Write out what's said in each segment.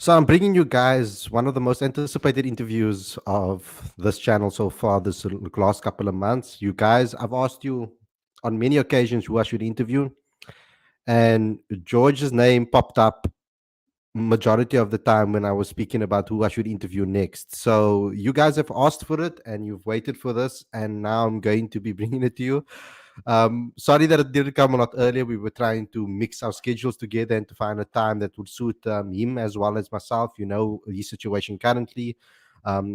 So I'm bringing you guys one of the most anticipated interviews of this channel so far this last couple of months. You guys, I've asked you on many occasions who I should interview, and George's name popped up majority of the time when I was speaking about who I should interview next. So you guys have asked for it and you've waited for this, and now I'm going to be bringing it to you. Sorry that it didn't come a lot earlier. We were trying to mix our schedules together and to find a time that would suit him as well as myself. You know, his situation currently.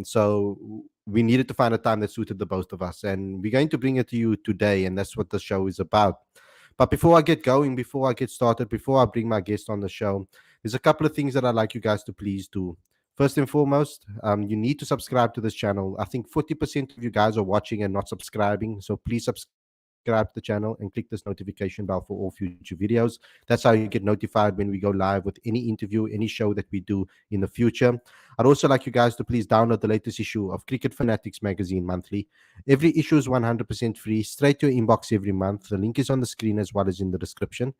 So we needed to find a time that suited the both of us, and we're going to bring it to you today, and that's what the show is about. But before I get going, before I get started, before I bring my guest on the show, there's a couple of things that I'd like you guys to please do. First and foremost, you need to subscribe to this channel. I think 40% of you guys are watching and not subscribing. So please subscribe to the channel and click this notification bell for all future videos. That's how you get notified when we go live with any interview, any show that we do in the future. I'd also like you guys to please download the latest issue of Cricket Fanatics magazine monthly. Every issue is 100% free, straight to your inbox every month. The link is on the screen as well as in the description.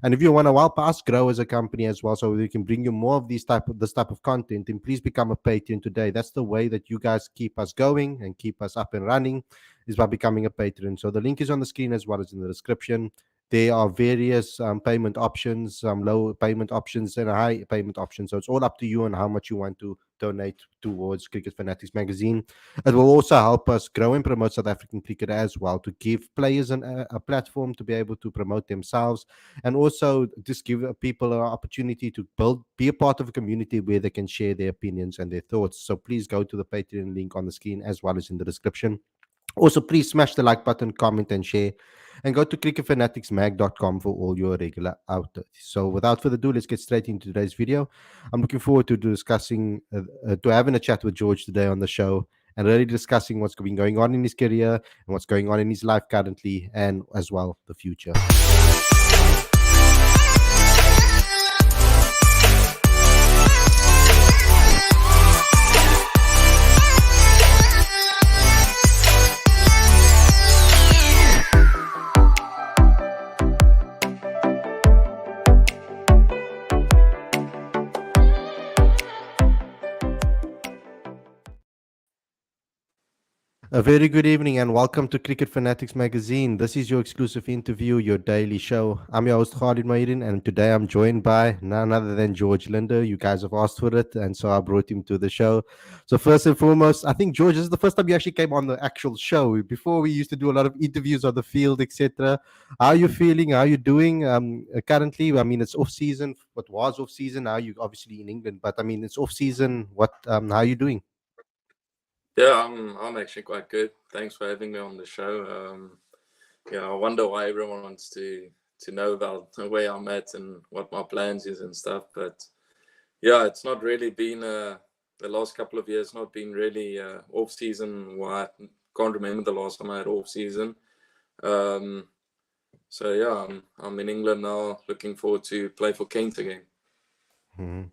And if you want to help us grow as a company as well, so we can bring you more of this type of content, then please become a Patreon today. That's the way that you guys keep us going and keep us up and running, is by becoming a patron. So the link is on the screen as well as in the description. There are various payment options, low payment options and high payment options. So it's all up to you on how much you want to donate towards Cricket Fanatics magazine. It will also help us grow and promote South African cricket as well, to give players a platform to be able to promote themselves, and also just give people an opportunity to be a part of a community where they can share their opinions and their thoughts. So please go to the Patreon link on the screen as well as in the description. Also, please smash the like button, comment, and share. And go to cricketfanaticsmag.com for all your regular outputs. So, without further ado, let's get straight into today's video. I'm looking forward to to having a chat with George today on the show, and really discussing what's been going on in his career and what's going on in his life currently, and as well the future. A very good evening and welcome to Cricket Fanatics magazine. This is your exclusive interview, your daily show. I'm your host Khalid Maidin, and today I'm joined by none other than George Linde. You guys have asked for it, and so I brought him to the show. So first and foremost, I think George, this is the first time you actually came on the actual show. Before we used to do a lot of interviews on the field, etc. How are you feeling? How are you doing currently? I mean, it's off season. What was off season? Now you obviously in England, but I mean, it's off season. How are you doing? Yeah, I'm actually quite good. Thanks for having me on the show. Yeah, I wonder why everyone wants to know about where I'm at and what my plans is and stuff. But yeah, it's not really been the last couple of years. Not been really off season. Well, I can't remember the last time I had off season. So yeah, I'm in England now. Looking forward to play for Kent again. Mhm.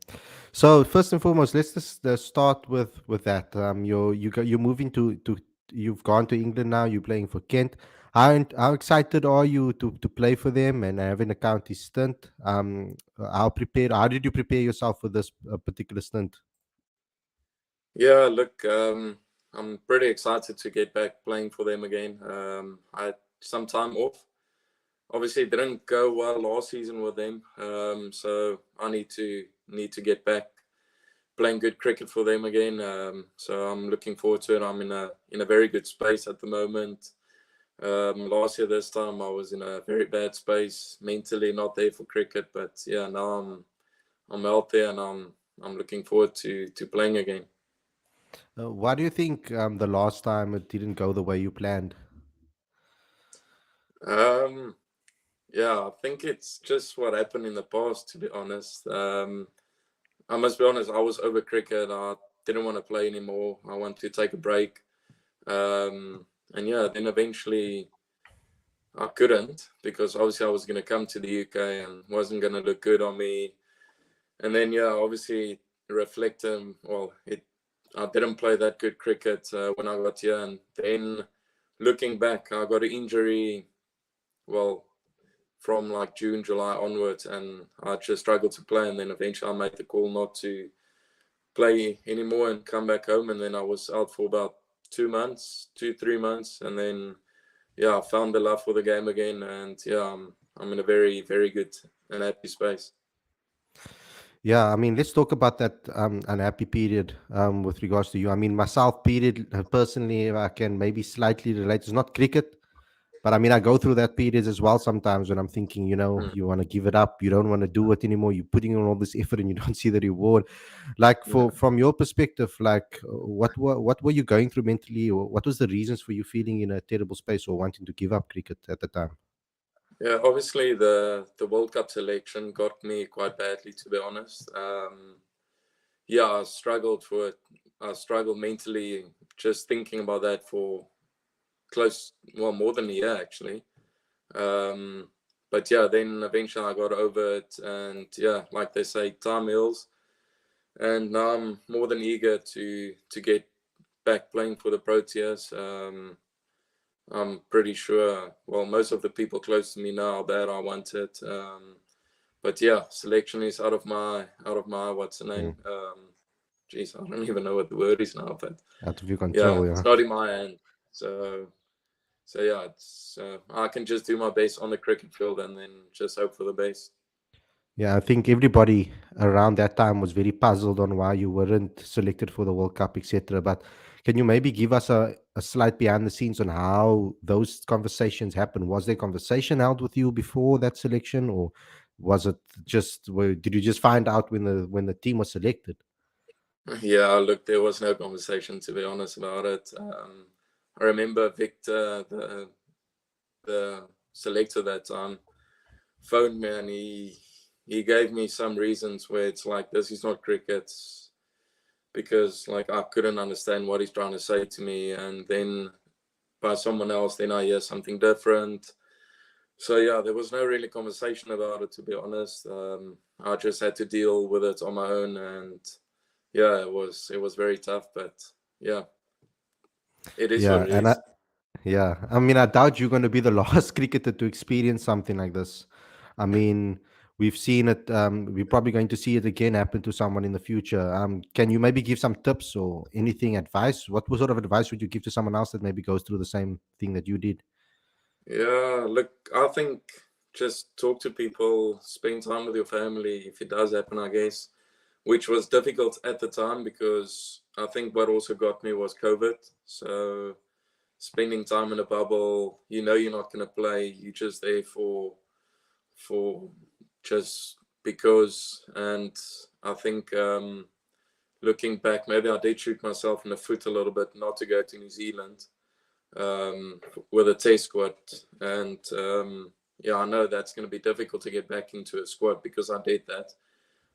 So first and foremost, let's just start with that. You're moving to you've gone to England now. You're playing for Kent. How excited are you to play for them and having a county stint? How prepared? How did you prepare yourself for this particular stint? Yeah, look, I'm pretty excited to get back playing for them again. I had some time off. Obviously, it didn't go well last season with them, so I need to get back playing good cricket for them again. So I'm looking forward to it. I'm in a very good space at the moment. Last year, this time, I was in a very bad space, mentally not there for cricket. But yeah, now I'm out there and I'm looking forward to playing again. Why do you think the last time it didn't go the way you planned? Um, yeah, I think it's just what happened in the past. To be honest, I must be honest. I was over cricket. I didn't want to play anymore. I wanted to take a break. And yeah, then eventually I couldn't, because obviously I was going to come to the UK and wasn't going to look good on me. And then yeah, obviously reflecting, well, I didn't play that good cricket when I got here, and then looking back, I got an injury, well, from like June, July onwards, and I just struggled to play. And then eventually I made the call not play anymore and come back home. And then I was out for about 3 months, and then I found the love for the game again, and I'm in a very, very good and happy space. Yeah, I mean, let's talk about that unhappy period with regards to you. I mean, myself, period, personally, if I can maybe slightly relate. It's not cricket, but I mean, I go through that period as well sometimes when I'm thinking, Mm, you want to give it up, you don't want to do it anymore, you're putting in all this effort and you don't see the reward. Like, yeah. from your perspective, like, what were you going through mentally, or what was the reasons for you feeling in a terrible space or wanting to give up cricket at the time? Yeah, obviously the World Cup selection got me quite badly, to be honest. I struggled for it. I struggled mentally just thinking about that for more than a year actually. Um, but then eventually I got over it, and like they say, time heals. And now I'm more than eager to get back playing for the Proteas. I'm pretty sure. Well, most of the people close to me know how bad I want it. But selection is out of my what's the name? Mm. Geez, I don't even know what the word is now. But Out of your control, it's yeah. not in my hand. So it's I can just do my best on the cricket field and then just hope for the best. Yeah, I think everybody around that time was very puzzled on why you weren't selected for the World Cup, etc. But can you maybe give us a slight behind the scenes on how those conversations happened? Was there conversation held with you before that selection, or was it just did you just find out when the team was selected? Yeah, look, there was no conversation, to be honest, about it. I remember Victor, the selector that time, phoned me, and he gave me some reasons where it's like, this is not cricket, because like I couldn't understand what he's trying to say to me, and then by someone else, then I hear something different. So there was no really conversation about it, to be honest. I just had to deal with it on my own, and it was very tough, but yeah, it is what Yeah, it and I, is. yeah, I mean, I doubt you're going to be the last cricketer to experience something like this. I mean, we've seen it. We're probably going to see it again happen to someone in the future. Can you maybe give some tips or anything, advice? What sort of advice would you give to someone else that maybe goes through the same thing that you did? Yeah, look, I think just talk to people, spend time with your family if it does happen, I guess, which was difficult at the time because I think what also got me was COVID. So spending time in a bubble, you're not going to play. You're just there for just because. And I think looking back, maybe I did shoot myself in the foot a little bit not to go to New Zealand um, with a test squad. And I know that's going to be difficult to get back into a squad because I did that.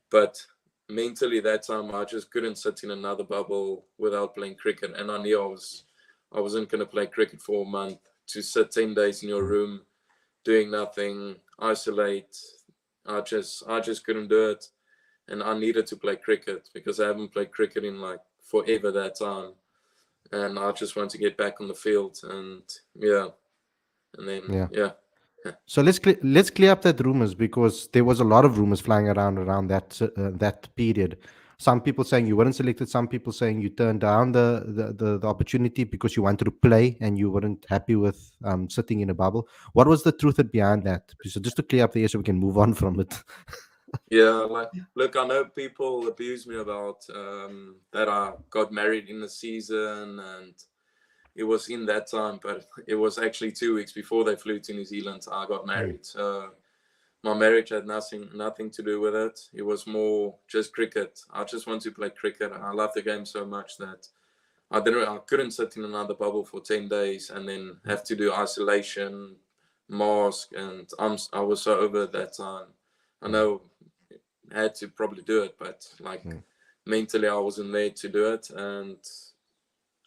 But mentally, that time I just couldn't sit in another bubble without playing cricket, and I knew I wasn't going to play cricket for a month. To sit 10 days in your Mm. room doing nothing, isolate. I just couldn't do it, and I needed to play cricket because I haven't played cricket in like forever that time, and I just want to get back on the field, and and then Yeah. So let's clear up that rumors, because there was a lot of rumors flying around that period. Some people saying you weren't selected. Some people saying you turned down the opportunity because you wanted to play and you weren't happy with sitting in a bubble. What was the truth behind that? So just to clear up the air, so we can move on from it. Like look, I know people abuse me about that I got married in the season, and it was in that time, but it was actually 2 weeks before they flew to New Zealand. I got Mm, married. So my marriage had nothing to do with it. It was more just cricket. I just want to play cricket. I love the game so much that I couldn't sit in another bubble for 10 days and then have to do isolation, mask, and I was so over at that time. I mm, know I had to probably do it, but like mm, mentally I wasn't there to do it, and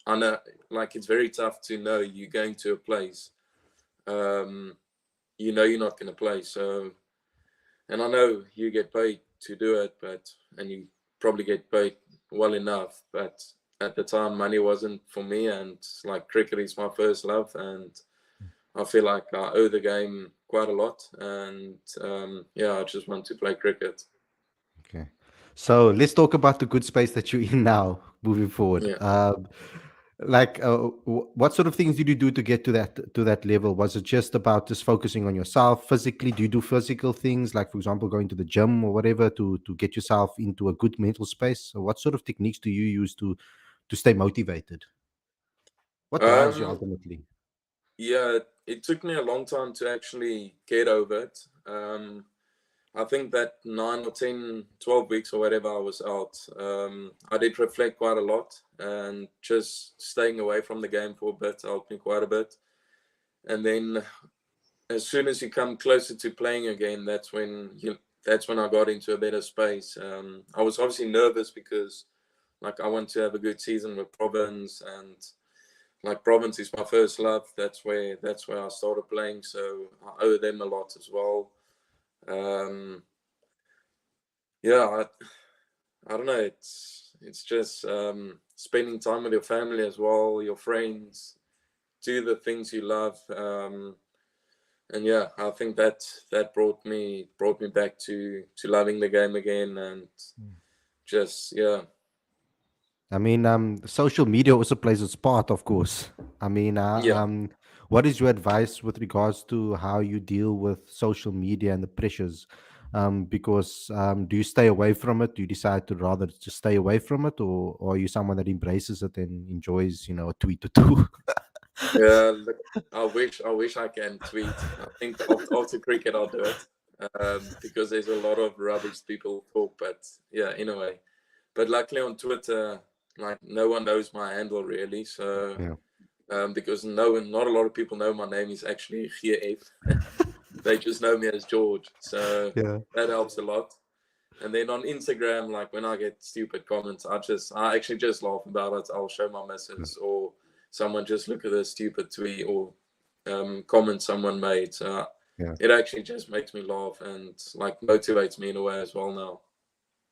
I know like it's very tough to know you're going to a place, um, you're not going to play. So, and I know you get paid to do it, and you probably get paid well enough, but at the time money wasn't for me, and like cricket is my first love, and I feel like I owe the game quite a lot, and I just want to play cricket. okay. So let's talk about the good space that you're in now, moving forward. Yeah. What sort of things did you do to get to that level? Was it just about just focusing on yourself physically? Do you do physical things, like for example, going to the gym or whatever, to get yourself into a good mental space? So what sort of techniques do you use to stay motivated? What drives you Um, ultimately? yeah, it took me a long time to actually get over it. I think that 9 or 10, 12 weeks or whatever I was out, I did reflect quite a lot, and just staying away from the game for a bit helped me quite a bit. And then as soon as you come closer to playing again, that's when I got into a better space. I was obviously nervous because like I want to have a good season with Province, and like Province is my first love. That's where I started playing, so I owe them a lot as well. Um, yeah, I don't know. It's just spending time with your family as well, your friends, do the things you love. And yeah, I think that brought me back to loving the game again, and just yeah, I mean, social media also plays its part, of course. I mean, yeah, what is your advice with regards to how you deal with social media and the pressures? Because do you stay away from it? Do you decide to rather just stay away from it, or are you someone that embraces it and enjoys, a tweet or two? yeah. Look, I wish I can tweet. I think after cricket I'll do it, because there's a lot of rubbish people talk. But yeah, in a way. But luckily on Twitter, like no one knows my handle really, so Yeah, because not a lot of people know my name is actually GF. They just know me as George, so yeah, that helps a lot. And then on Instagram, like when I get stupid comments, I actually just laugh about it. I'll show my missus, or someone just look at a stupid tweet or comment someone made. So yeah. it actually just makes me laugh and like motivates me in a way as well now.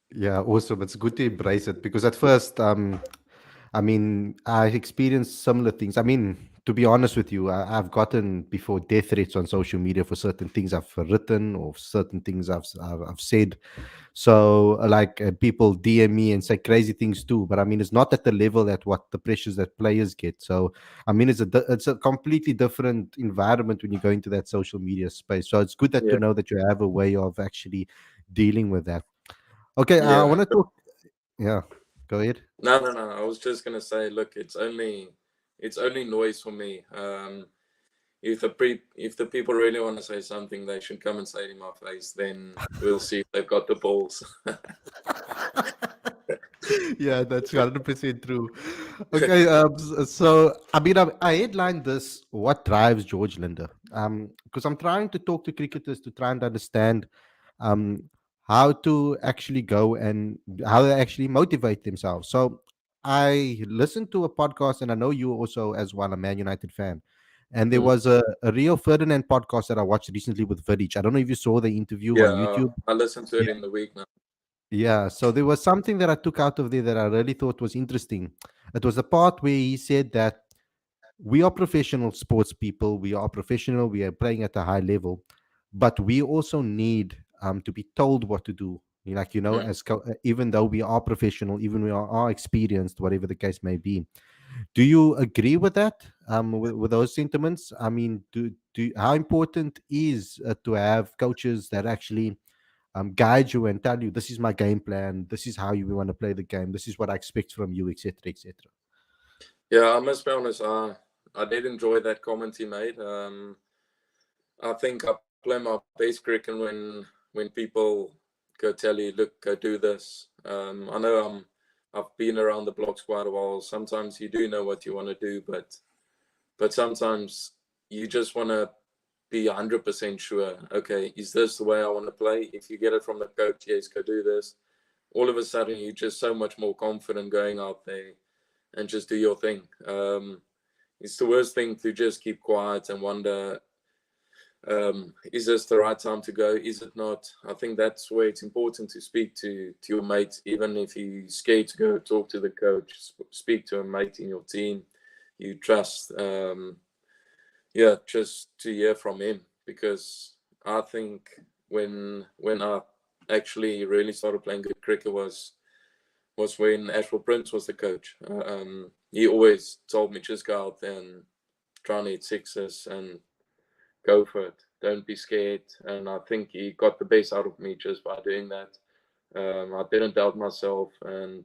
Yeah, awesome. It's good to embrace it because at first, I mean, I experienced similar things. I mean, to be honest with you, I've gotten before death threats on social media for certain things I've written or certain things I've said. So, people DM me and say crazy things too. But I mean, it's not at the level at what the pressures that players get. So, I mean, it's a completely different environment when you go into that social media space. So, it's good that to Yeah, know that you have a way of actually dealing with that. Okay, I yeah. want to talk. Yeah, go ahead. No, no, no. I was just gonna say, look, it's only noise for me. If the people really want to say something, they should come and say it in my face. Then we'll see if they've got the balls. Yeah, that's 100% true. Okay, so I mean, I headlined this: "What drives George Linde?" Because I'm trying to talk to cricketers to try and understand um how to actually go and how they actually motivate themselves. So I listened to a podcast, and I know you also as well a Man United fan. And there Mm. was a Rio Ferdinand podcast that I watched recently with Vidic. I don't know if you saw the interview on Yeah, YouTube. I listen to it in the week now. Yeah, so there was something that I took out of there that I really thought was interesting. It was a part where he said that we are professional sports people, we are professional, we are playing at a high level, but we also need to be told what to do. Like, Mm. even though we are professional, even we are experienced, whatever the case may be. Do you agree with that? With those sentiments? I mean, how important is to have coaches that actually guide you and tell you this is my game plan, this is how you want to play the game, this is what I expect from you, etc., etc. Yeah, I must be honest. I did enjoy that comment he made. I think I play my best cricket when people go tell you, look, go do this. I know I've been around the blocks quite a while. Sometimes you do know what you want to do, but sometimes you just want to be 100% sure. Okay, is this the way I want to play? If you get it from the coach, yes, go do this. All of a sudden, you're just so much more confident going out there and just do your thing. It's the worst thing to just keep quiet and wonder, is this the right time to go? Is it not? I think that's where it's important to speak to your mate, even if you're scared to go talk to the coach. Speak to a mate in your team you trust. Yeah, just to hear from him, because I think when I actually really started playing good cricket was when Ashwell Prince was the coach. He always told me, just go out there and try and hit sixes and go for it. Don't be scared. And I think he got the best out of me just by doing that. I didn't doubt myself, and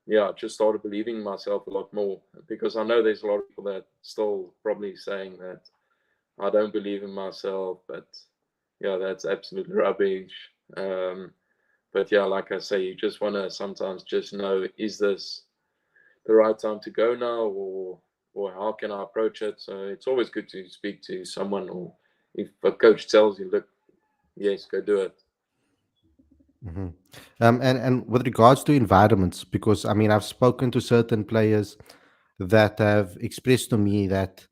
yeah, I just started believing in myself a lot more, because I know there's a lot of people that still probably saying that I don't believe in myself, but yeah, that's absolute rubbish. But yeah, like I say, you just want to sometimes just know, is this the right time to go now, or how can I approach it? So it's always good to speak to someone, or if a coach tells you, look, yes, go do it. Mhm. And with regards to environments, because I mean, I've spoken to certain players that have expressed to me that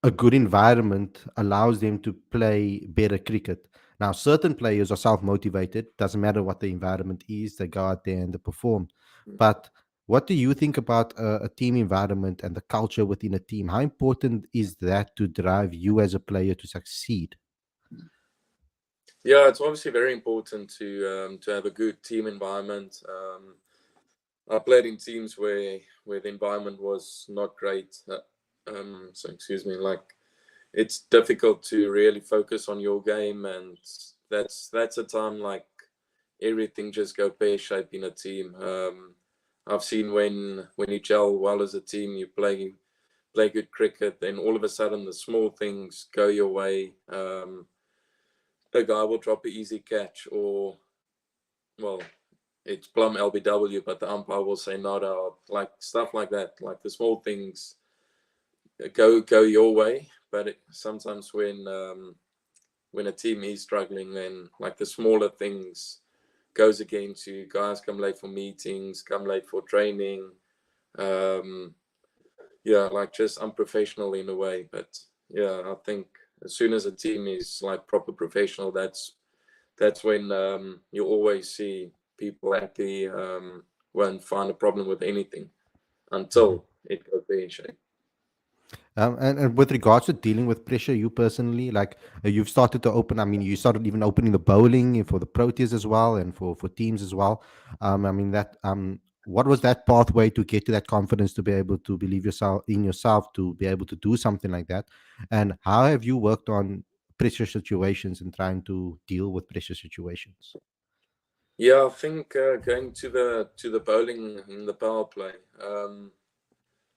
a good environment allows them to play better cricket. Now, certain players are self motivated, doesn't matter what the environment is, they go out there and they perform. But what do you think about a team environment and the culture within a team? How important is that to drive you as a player to succeed? Yeah, it's obviously very important to have a good team environment. I played in teams where the environment was not great. So excuse me, like it's difficult to really focus on your game, and that's a time like everything just go pear shaped in a team. I've seen when you gel well as a team, you play good cricket, then all of a sudden the small things go your way. A guy will drop an easy catch, or well, it's plum LBW, but the umpire will say not out, like stuff like that. Like the small things go your way, but sometimes when a team is struggling, then like the smaller things goes against you. Guys come late for meetings, come late for training. Um, yeah, like just unprofessional in a way. But yeah, I think as soon as a team is like proper professional, that's when you always see people actually won't find a problem with anything until it goes pear shaped. And with regards to dealing with pressure, you personally, like you've started to open, I mean, you started even opening the bowling for the Proteas as well and for teams as well. I mean, what was that pathway to get to that confidence to be able to believe yourself to be able to do something like that? And how have you worked on pressure situations and trying to deal with pressure situations? Yeah, I think going to the bowling in the power play,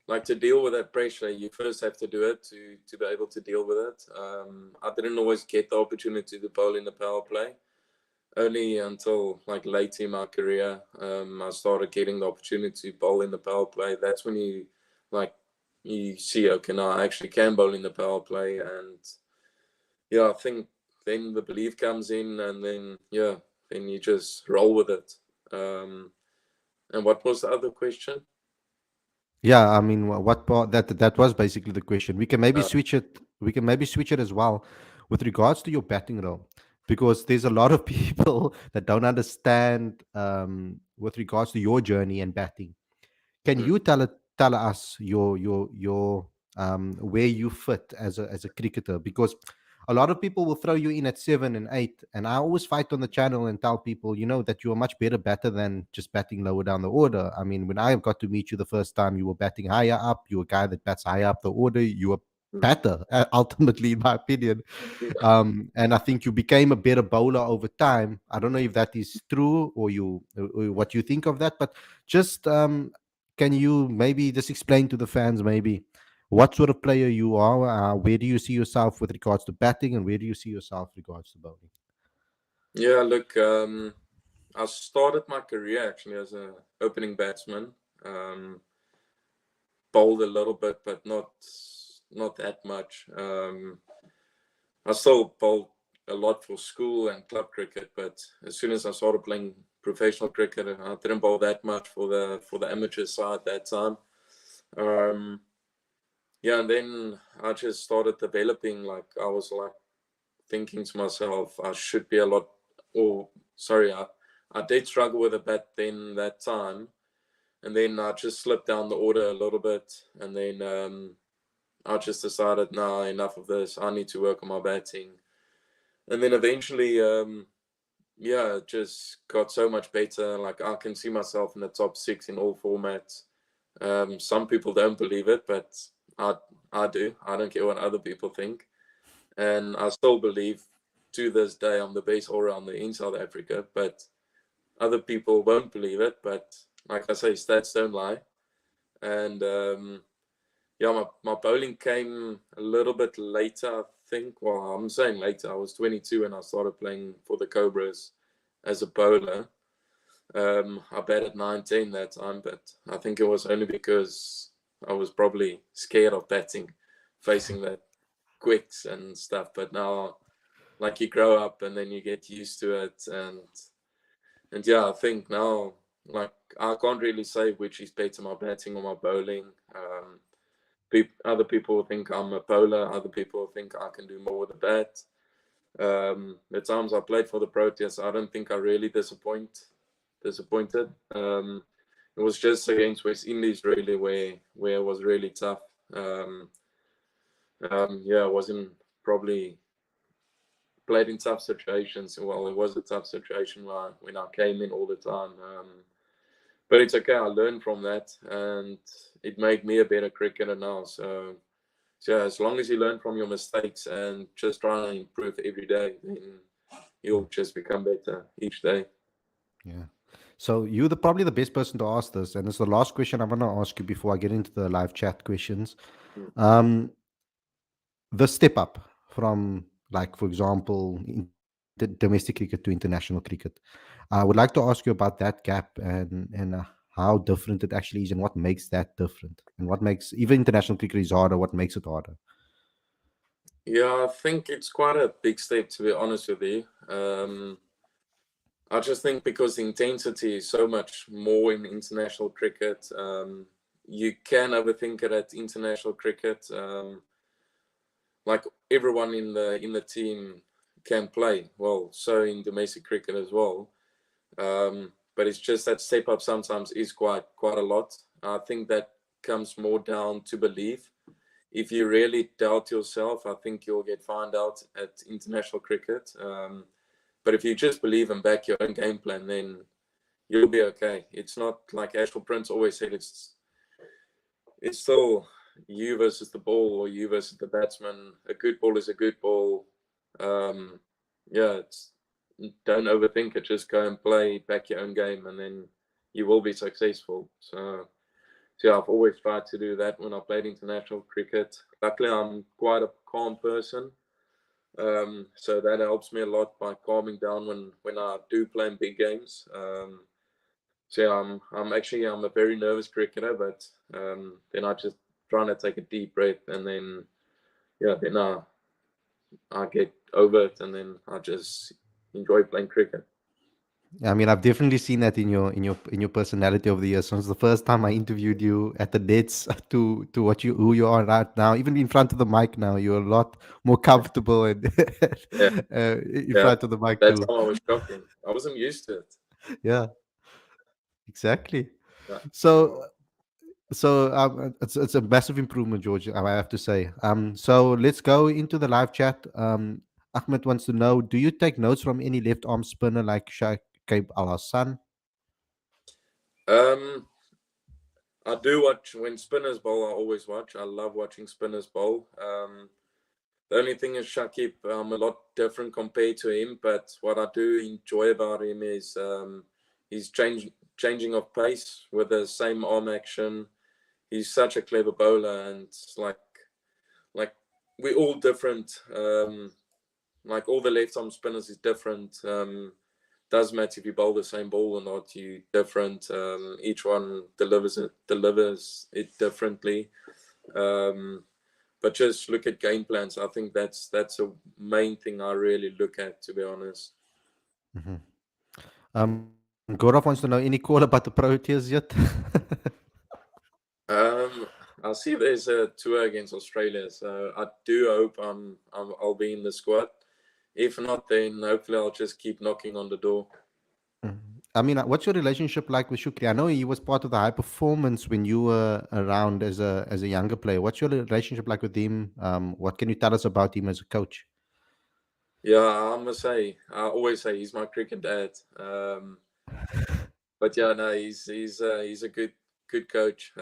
like to deal with that pressure, you first have to do it to be able to deal with it. I didn't always get the opportunity to bowl in the power play. Only until like late in my career, I started getting the opportunity to bowl in the power play. That's when like you see, okay, now I actually can bowl in the power play, and yeah, I think then the belief comes in, and then yeah, then you just roll with it. Um, and what was the other question? Yeah, I mean, what part that was basically the question. We can maybe Uh, switch it. We can maybe switch it as well with regards to your batting role, because there's a lot of people that don't understand with regards to your journey and batting. Can mm, you tell us your where you fit as a cricketer? Because a lot of people will throw you in at 7 and 8, and I always fight on the channel and tell people, that you're a much better batter than just batting lower down the order. I mean, when I got to meet you the first time, you were batting higher up. You were a guy that bats higher up the order. You were mm, better, ultimately, in my opinion. yeah. And I think you became a better bowler over time. I don't know if that is true or what you think of that, but just can you maybe just explain to the fans maybe what sort of player you are? Where do you see yourself with regards to batting, and where do you see yourself with regards to bowling? Yeah, look, I started my career actually as a opening batsman. Um, Bowled a little bit, but not that much. I still bowled a lot for school and club cricket, but as soon as I started playing professional cricket, I didn't bowl that much for the amateur side that time. Um, yeah, and then I just started developing. Like I was like thinking to myself, I should be a lot. Or sorry, I did struggle with a bat then that time, and then I just slipped down the order a little bit, and then I just decided, nah, enough of this. I need to work on my batting, and then eventually, yeah, it just got so much better. Like I can see myself in the top six in all formats. Some people don't believe it, but I I do. I don't care what other people think, and I still believe to this day I'm the best all rounder in South Africa. But other people won't believe it. But like I say, stats don't lie. And yeah, my bowling came a little bit later, I think. Well, I'm saying later. I was 22 and I started playing for the Cobras as a bowler. I batted 19 that time, but I think it was only because I was probably scared of batting, facing that quicks and stuff. But now, like you grow up and then you get used to it, and yeah, I think now, like I can't really say which is better, my batting or my bowling. Other people think I'm a bowler. Other people think I can do more with the bat. The times I played for the Proteas, I don't think I really disappointed. It was just against West Indies really where it was really tough. Um, yeah, I wasn't probably played in tough situations. Well, it was a tough situation when I came in all the time. But it's okay. I learned from that, and it made me a better cricketer now. So yeah, as long as you learn from your mistakes and just try and improve every day, then you'll just become better each day. Yeah. So you're probably the best person to ask this, and it's the last question I'm going to ask you before I get into the live chat questions. Mm. Um, the step up from, like, for example, domestic cricket to international cricket. I would like to ask you about that gap and how different it actually is, and what makes that different, and what makes even international cricket is harder. What makes it harder? Yeah, I think it's quite a big step to be honest with you. I just think because the intensity is so much more in international cricket, you can overthink it at international cricket. Like everyone in the team can play well, so in domestic cricket as well. But it's just that step up sometimes is quite a lot. I think that comes more down to belief. If you really doubt yourself, I think you'll get found out at international cricket. But if you just believe and back your own game plan, then you'll be okay. It's not like Ashwell Prince always said. It's still you versus the ball or you versus the batsman. A good ball is a good ball. Um, yeah, don't overthink it. Just go and play back your own game, and then you will be successful. So yeah, I've always tried to do that when I played international cricket. Luckily, I'm quite a calm person, so that helps me a lot by calming down when I do play in big games. So yeah, I'm a very nervous cricketer, but then I just trying to take a deep breath, and then yeah, then I get over it, and then I just enjoy playing cricket. I mean, I've definitely seen that in your personality over the years. Since the first time I interviewed you at the Nets to what you who you are right now, even in front of the mic now, you're a lot more comfortable and Yeah, in yeah. front of the mic That too. time I was shocking. I wasn't used to it. Yeah, exactly. Yeah. So it's a massive improvement, George. I have to say. So let's go into the live chat. Ahmed wants to know: do you take notes from any left arm spinner like Shaikh Al Hassan? Um, I do watch when spinners bowl. I always watch. I love watching spinners bowl. The only thing is Shakib, I'm a lot different compared to him, but what I do enjoy about him is his changing of pace with the same arm action. He's such a clever bowler, and like we're all different. Like all the left arm spinners is different. Doesn't matter if you bowl the same ball or not. You different. Each one delivers it differently. Um, but just look at game plans. I think that's a main thing I really look at, to be honest. Mhm. Gaurav wants to know any call about the Proteas yet? Um, I see there's a tour against Australia, so I do hope I'll be in the squad. If not, then hopefully I'll just keep knocking on the door. Mhm. I mean, what's your relationship like with Shukri? I know he was part of the high performance when you were around as a younger player. What's your relationship like with him? What can you tell us about him as a coach? Yeah, I must say, I always say he's my cricket dad. But yeah, no, he's a good coach.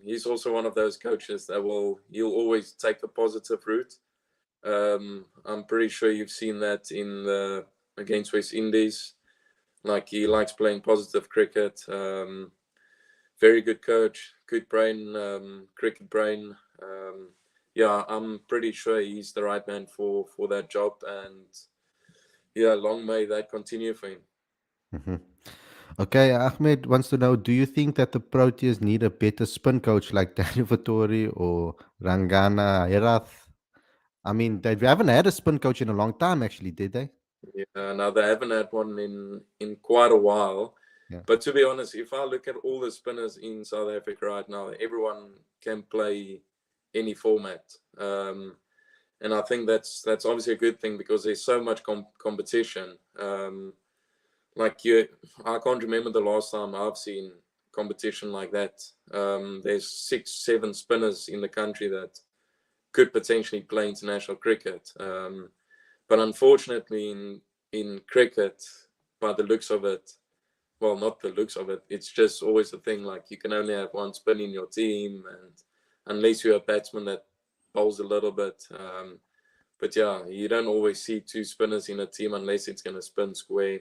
He's also one of those coaches that he'll always take the positive route. I'm pretty sure you've seen that in the against West Indies. Like he likes playing positive cricket. Very good coach, good brain, cricket brain. Yeah, I'm pretty sure he's the right man for that job, and yeah, long may that continue for him. Mhm. Okay, Ahmed wants to know: do you think that the Proteas need a better spin coach like Daniel Vittori or Rangana Herath? I mean, they haven't had a spin coach in a long time, actually, did they? Yeah, now they haven't had one in quite a while. Yeah. But to be honest, if I look at all the spinners in South Africa right now, everyone can play any format. And I think that's obviously a good thing because there's so much competition. Like I can't remember the last time I've seen competition like that. There's 6, 7 spinners in the country that could potentially play international cricket. But unfortunately, in cricket, by the looks of it, well, not the looks of it, it's just always the thing. Like you can only have one spin in your team, and unless you're a batsman that bowls a little bit. But yeah, you don't always see 2 spinners in a team unless it's going to spin square.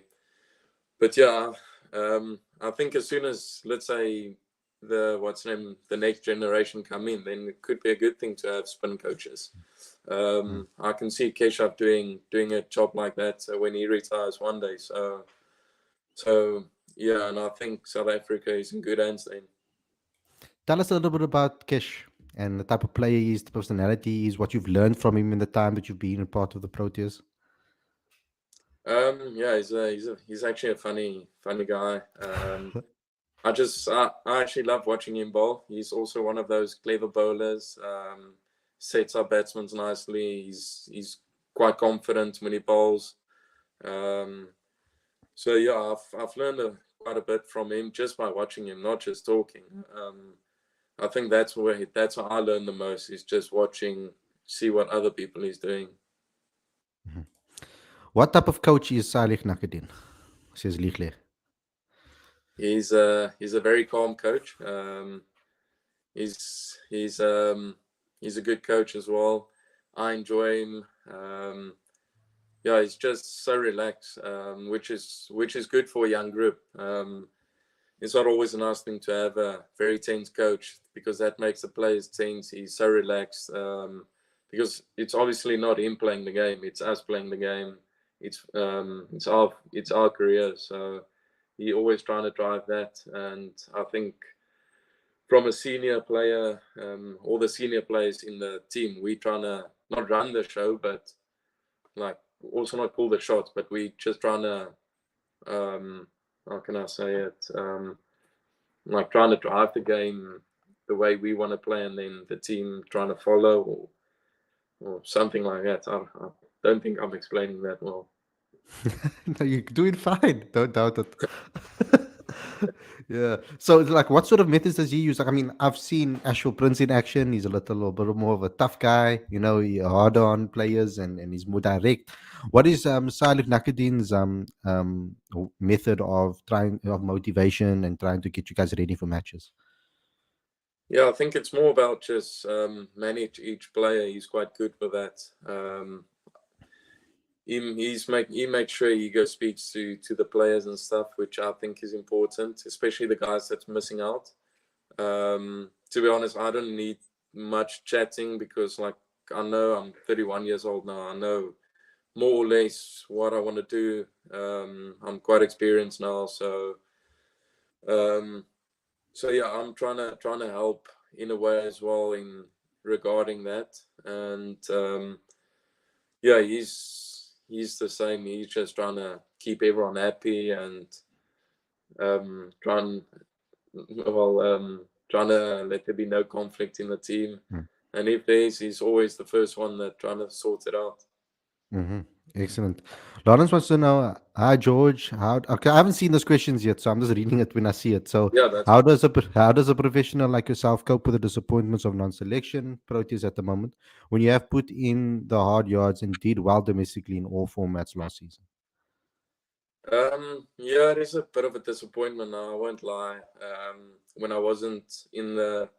But yeah, I think as soon as, let's say, the next generation come in, then it could be a good thing to have spin coaches. Mm. I can see Keshav doing a job like that when he retires one day. So yeah, and I think South Africa is in good hands then. Tell us a little bit about Kesh and the type of player he is, the personality he is, what you've learned from him in the time that you've been a part of the Proteas. Yeah, he's actually a funny guy. I actually love watching him bowl. He's also one of those clever bowlers. Sets up batsmen nicely. He's quite confident when he bowls. Um, so yeah, I've learned quite a bit from him just by watching him, not just talking. I think that's how I learn the most is just watching, see what other people is doing. Mhm. What type of coach is Salih Nakadin? Says Lichle. He's a very calm coach. He's he's um, he's a good coach as well. I enjoy him. Yeah, he's just so relaxed, which is good for a young group. It's not always a nice thing to have a very tense coach because that makes the players tense. He's so relaxed because it's obviously not him playing the game; it's us playing the game. It's our career, so he always trying to drive that. And I think from a senior player, all the senior players in the team, we trying to not run the show, but like also not call the shots, but we just trying to how can I say it? Like trying to drive the game the way we want to play, and then the team trying to follow or something like that. I don't think I'm explaining that well. No, you're doing fine. Don't doubt it. Yeah. So, it's like, what sort of methods does he use? Like, I mean, I've seen Ashwell Prince in action. He's a little bit more of a tough guy. He harder on players and he's more direct. What is Salif Nakadin's method of motivation and trying to get you guys ready for matches? Yeah, I think it's more about just manage each player. He's quite good with that. He makes sure he goes speaks to the players and stuff, which I think is important, especially the guys that's missing out. To be honest, I don't need much chatting because, like, I know I'm 31 years old now. I know more or less what I want to do. I'm quite experienced now, um, so yeah, I'm trying to help in a way as well in regarding that. And yeah, he's the same. He's just trying to keep everyone happy and trying well trying to let there be no conflict in the team. Mm. And if there is, he's always the first one that trying to sort it out. Mm-hmm. Excellent. Lawrence wants to know, hi George. How? Okay, I haven't seen those questions yet, so I'm just reading it when I see it. So, Yeah, that's how does a professional like yourself cope with the disappointments of non-selection Proteas at the moment, when you have put in the hard yards and did well domestically in all formats last season? yeah, it is a bit of a disappointment now, I won't lie. When I wasn't in the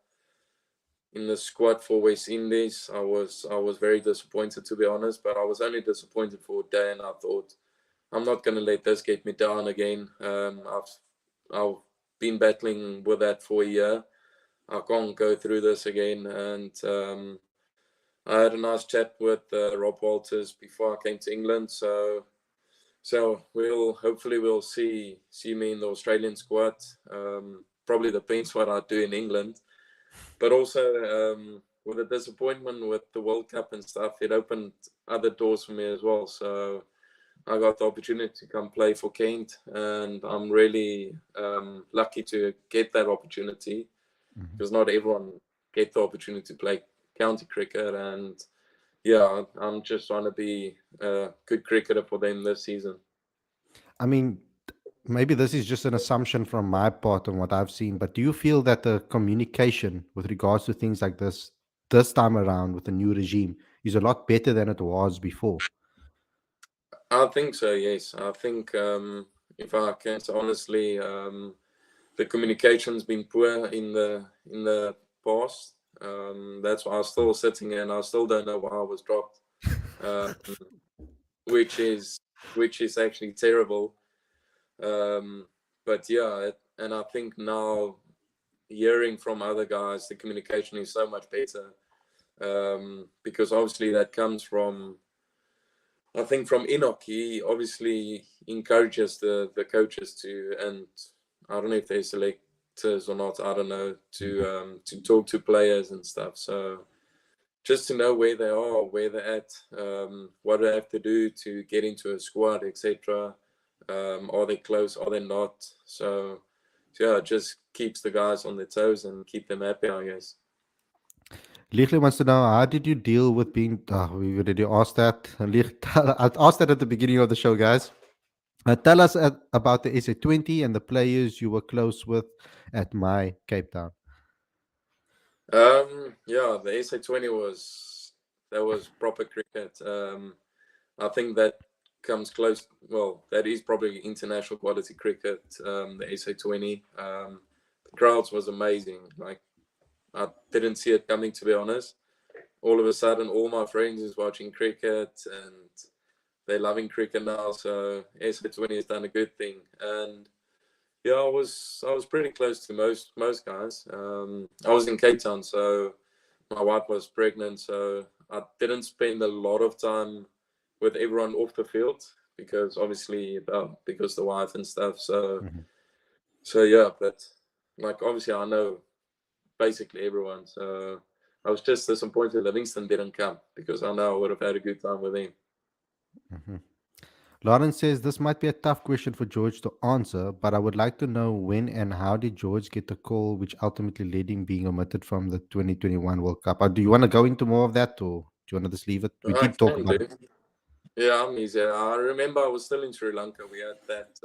squad for West Indies, I was very disappointed, to be honest. But I was only disappointed for a day, and I thought I'm not gonna let this get me down again. I've been battling with that for a year. I can't go through this again. And I had a nice chat with Rob Walters before I came to England. So we'll hopefully we'll see me in the Australian squad. Probably depends what I do in England, but also with the disappointment with the World Cup and stuff, it opened other doors for me as well. So I got the opportunity to come play for Kent, and I'm really lucky to get that opportunity, Mhm. because not everyone get the opportunity to play county cricket. And yeah, I'm just trying to be a good cricketer for them this season. I mean, maybe this is just an assumption from my part on what I've seen, but do you feel that the communication with regards to things like this time around with the new regime is a lot better than it was before? I think so. Yes, I think if I can say honestly, the communication's been poor in the past. That's why I'm still sitting here, and I still don't know why I was dropped, uh, which is which is actually terrible. Um, but yeah, and I think now hearing from other guys, the communication is so much better, because obviously that comes from, I think, from Enoch. He obviously encourages the coaches to, and I don't know if they selectors or not. I don't know, to talk to players and stuff. So just to know where they are, where they're at, what they have to do to get into a squad, etc. Are they close? Are they not? So yeah, it just keeps the guys on their toes and keep them happy, I guess. Lee wants to know, how did you deal with being? We already asked that. I asked that at the beginning of the show, guys. Tell us about the SA20 and the players you were close with at my Cape Town. Yeah, the SA20 was proper cricket. I think that comes close. Well, that is probably international quality cricket. The SA20. The crowds was amazing. Like, I didn't see it coming, to be honest. All of a sudden, all my friends is watching cricket, and they're loving cricket now. So SA20 has done a good thing. And yeah, I was pretty close to most guys. I was in Cape Town, so my wife was pregnant, so I didn't spend a lot of time with everyone off the field, because obviously, because the wife and stuff. So Mhm. so yeah, but like obviously I know basically everyone. So I was just disappointed Livingston didn't come, because I know I would have had a good time with him. Mhm. Lawrence says this might be a tough question for George to answer, but I would like to know when and how did George get the call which ultimately led him being omitted from the 2021 World Cup? Do you want to go into more of that, or do you want to just leave it? We I did talk can about do. it. Yeah, I'm easy. I remember I was still in Sri Lanka. We had that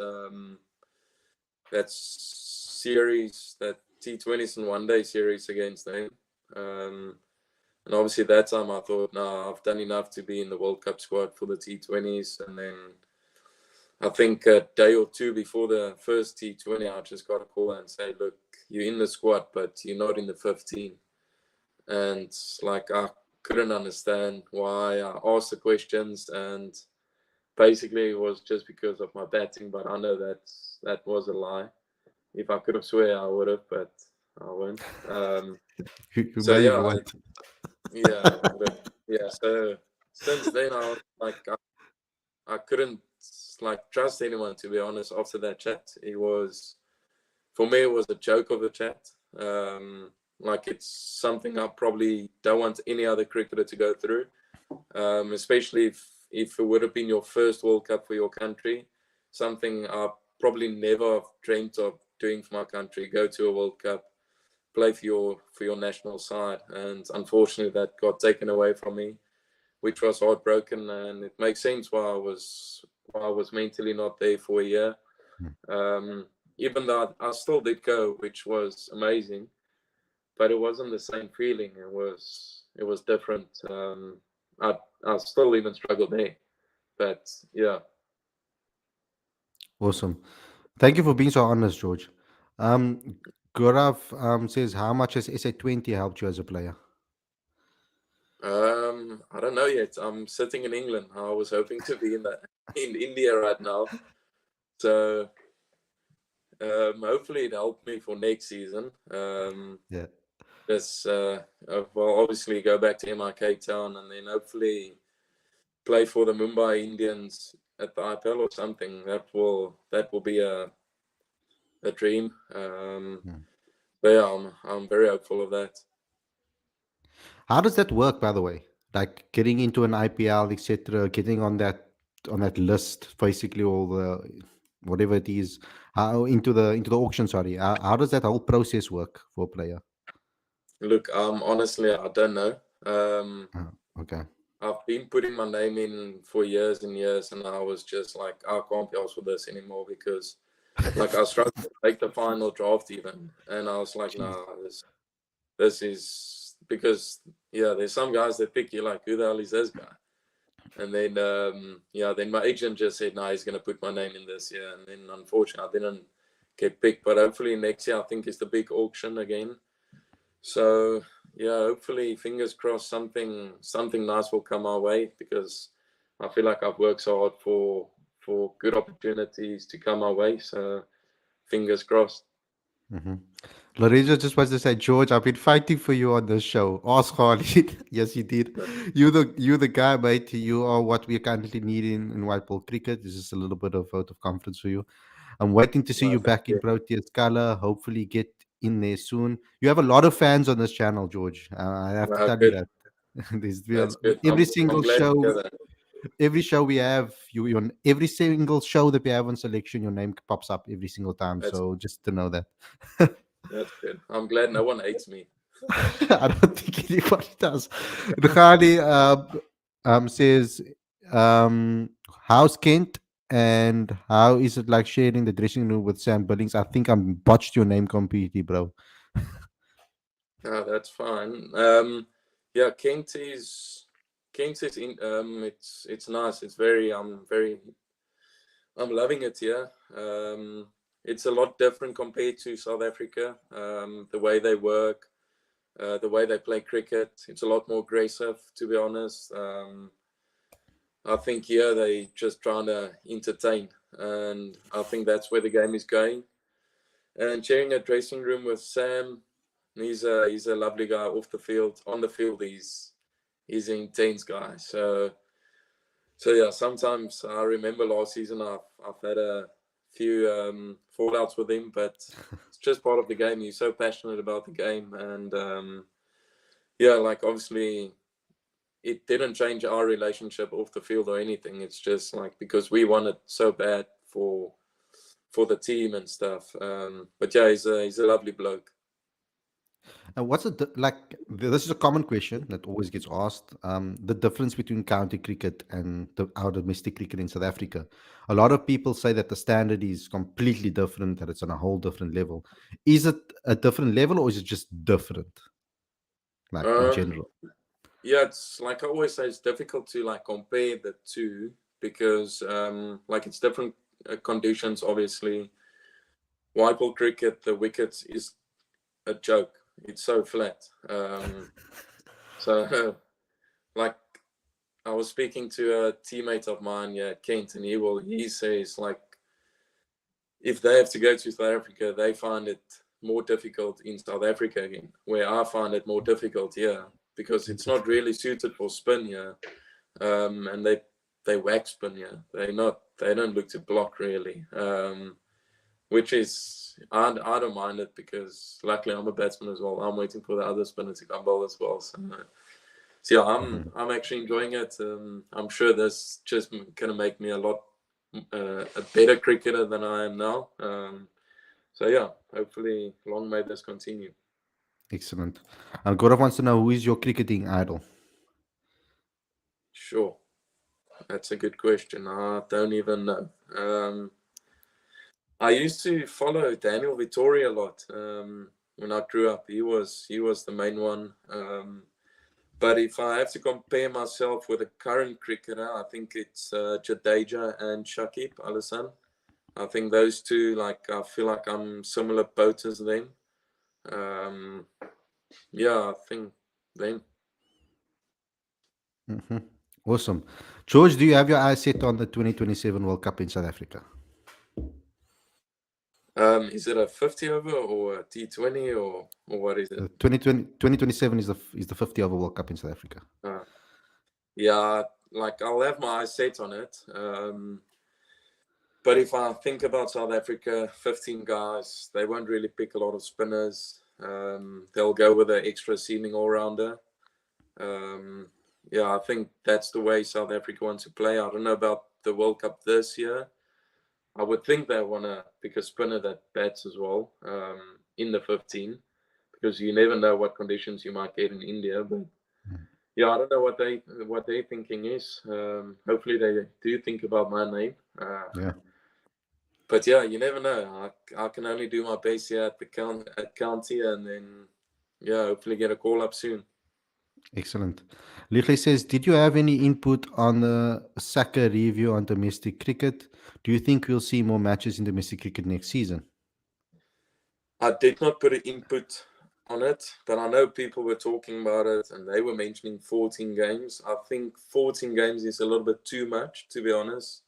series, that T20s and one day series against them. Um, and obviously that time I thought, no, I've done enough to be in the World Cup squad for the T20s. And then I think a day or two before the first T20, I just got a call and say, look, you're in the squad, but you're not in the 15. And like, I couldn't understand why. I asked the questions, and basically it was just because of my batting, but I know that was a lie. If I could have swear, I would have, but I won't. You So may if yeah, you want. yeah, but yeah. So since then, I was like, I couldn't like trust anyone, to be honest. After that chat, it was, for me, it was a joke of a chat. Like, it's something I probably don't want any other cricketer to go through, especially if it would have been your first World Cup for your country. Something I probably never dreamt of doing for my country. Go to a World Cup, play for your national side, and unfortunately that got taken away from me. which was heartbroken, and it makes sense why I was mentally not there for a year. Mm. Um, Even though I still did go, which was amazing, but it wasn't the same feeling. It was different. I still even struggled there, but yeah. Awesome. Thank you for being so honest, George. Um, Gaurav says, how much has SA20 helped you as a player? I don't know yet. I'm sitting in England. I was hoping to be in India right now. So hopefully it helped me for next season. Yeah. Just well, obviously go back to MI Cape Town, and then hopefully play for the Mumbai Indians at the IPL or something. That will be a dream. Mm. But yeah, I'm very hopeful of that. How does that work, by the way? Like getting into an IPL, etc., getting on that list, basically, all the whatever it is, how into the auction. Sorry, how does that whole process work for a player? Look, honestly, I don't know. Uh, okay. I've been putting my name in for years and years, and I was just like, I can't be asked for this anymore because, like, I struggled to make the final draft even, and I was like, Jeez. nah, this is because yeah, there's some guys that pick you like, who the hell is this guy? And then yeah, then my agent just said, no, he's gonna put my name in this year, and then unfortunately, I didn't get picked, but hopefully next year I think is the big auction again. So yeah, hopefully, fingers crossed, something nice will come our way because I feel like I've worked so hard for good opportunities to come our way. So fingers crossed. Mm-hmm. Lorenzo just wants to say, George, I've been fighting for you on this show. Ask Khalid. Yes, you did. You the guy, mate. You are what we currently need in white ball cricket. This is a little bit of vote of confidence for you. I'm waiting to see No, you thank back in you. Proteus color. Hopefully, get in there soon. You have a lot of fans on this channel, George. I have to No, tell you good. that. There's That's good. every I'm single glad to show, hear that. we have you on every single show that we have on selection. Your name pops up every single time. That's So just to know that. that's good. I'm glad no one hates me. I don't think anybody does. Khali says, how's Kent and how is it like sharing the dressing room with Sam Billings? I think I botched your name completely, bro. No, that's fine. Yeah, Kent is in. It's nice. It's very. I'm loving it here. It's a lot different compared to South Africa. The way they work, the way they play cricket, it's a lot more aggressive, to be honest. I think here they just trying to entertain, and I think that's where the game is going. And sharing a dressing room with Sam, he's a lovely guy off the field. On the field, he's an intense guy. So yeah, sometimes I remember last season I've had a few fallouts with him, but it's just part of the game. He's so passionate about the game, and yeah, like obviously it didn't change our relationship off the field or anything. It's just like because we want it so bad for the team and stuff. But yeah, he's a lovely bloke. And what's like? This is a common question that always gets asked. The difference between county cricket and our domestic cricket in South Africa. A lot of people say that the standard is completely different, that it's on a whole different level. Is it a different level or is it just different, like in Um, general? yeah, it's like I always say, it's difficult to like compare the two because like it's different conditions. Obviously, white ball cricket, the wickets is a joke. It's so flat. So like I was speaking to a teammate of mine, yeah, Kent, and he says like if they have to go to South Africa, they find it more difficult in South Africa again, where I find it more difficult here because it's not Interesting. really suited for spin here, and they whack spin here. They don't look to block really, which is I don't mind it because luckily I'm a batsman as well. I'm waiting for the other spinner to come bowl as well. So yeah, Mhm. I'm actually enjoying it. I'm sure this just gonna make me a lot a better cricketer than I am now. So yeah, hopefully, long may this continue. Excellent. Gaurav wants to know, who is your cricketing idol? Sure. That's a good question. I don't even know. I used to follow Daniel Vittori a lot when I grew up. He was the main one. But if I have to compare myself with a current cricketer, I think it's Jadeja and Shakib Al Hasan. I think those two, like, I feel like I'm similar boat as them. Um, yeah, I think them. Hmm. Awesome. George, do you have your eyes set on the 2027 World Cup in South Africa? Is it a 50 over or a T20 or what is it? 2027 is the 50 over World Cup in South Africa. Uh, yeah, like I'll have my eyes set on it. But if I think about South Africa, 15 guys, they won't really pick a lot of spinners. They'll go with an extra seaming all rounder. Yeah, I think that's the way South Africa wants to play. I don't know about the World Cup this year. I would think they want to pick a spinner that bats as well in the 15, because you never know what conditions you might get in India. But yeah, I don't know what their thinking is. Hopefully they do think about my name. Yeah. But yeah, you never know. I can only do my best here at the county, and then yeah, hopefully get a call up soon. Excellent. Lichley says, did you have any input on the Saka review on domestic cricket? Do you think we'll see more matches in domestic cricket next season? I did not put an input on it, but I know people were talking about it and they were mentioning 14 games. I think 14 games is a little bit too much, to be honest.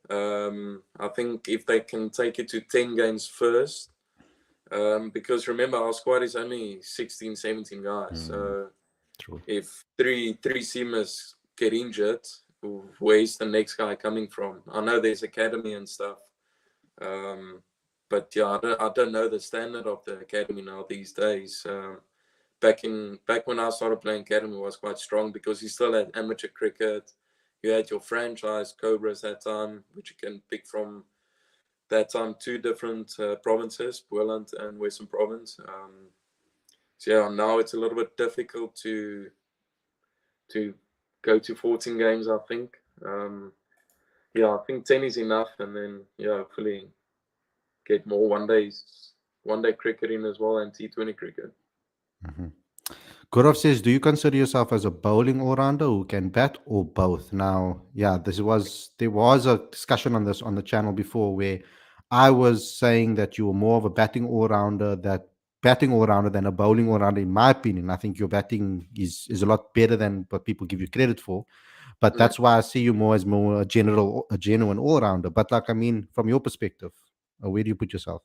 I think if they can take it to 10 games first, because remember, our squad is only 16, 17 guys. So True. if three seamers get injured, where's the next guy coming from? I know there's academy and stuff. But yeah, I don't know the standard of the academy now these days. Back when I started playing academy was quite strong, because you still had amateur cricket. You had your franchise Cobras that time, which you can pick from that time, two different provinces, Boland and Western Province. So yeah, now it's a little bit difficult to go to 14 games, I think. Yeah, I think 10 is enough, and then yeah, hopefully get more one day cricket in as well, and T20 cricket. Gaurav says, do you consider yourself as a bowling all-rounder who can bat, or both? Now, yeah, there was a discussion on this on the channel before, where I was saying that you were more of a batting all-rounder than a bowling all-rounder, in my opinion. I think your batting is a lot better than what people give you credit for. But Mm. that's why I see you more as more a genuine all-rounder. But like, I mean, from your perspective, where do you put yourself?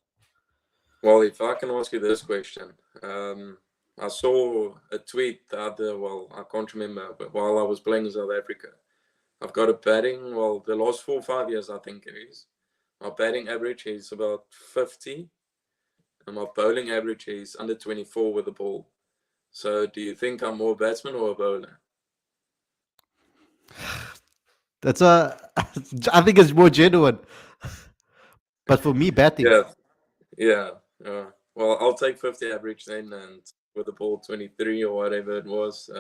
Well, if I can ask you this question, I saw a tweet the other, well, I can't remember, but while I was playing in South Africa, I've got a batting, well, the last 4 or 5 years, I think it is. My batting average is about 50, and my bowling average is under 24 with the ball. So do you think I'm more a batsman or a bowler? That's a, I think it's more genuine. But for me, batting. Yeah, yeah. Well, I'll take 50 average then, and with the ball 23 or whatever it was.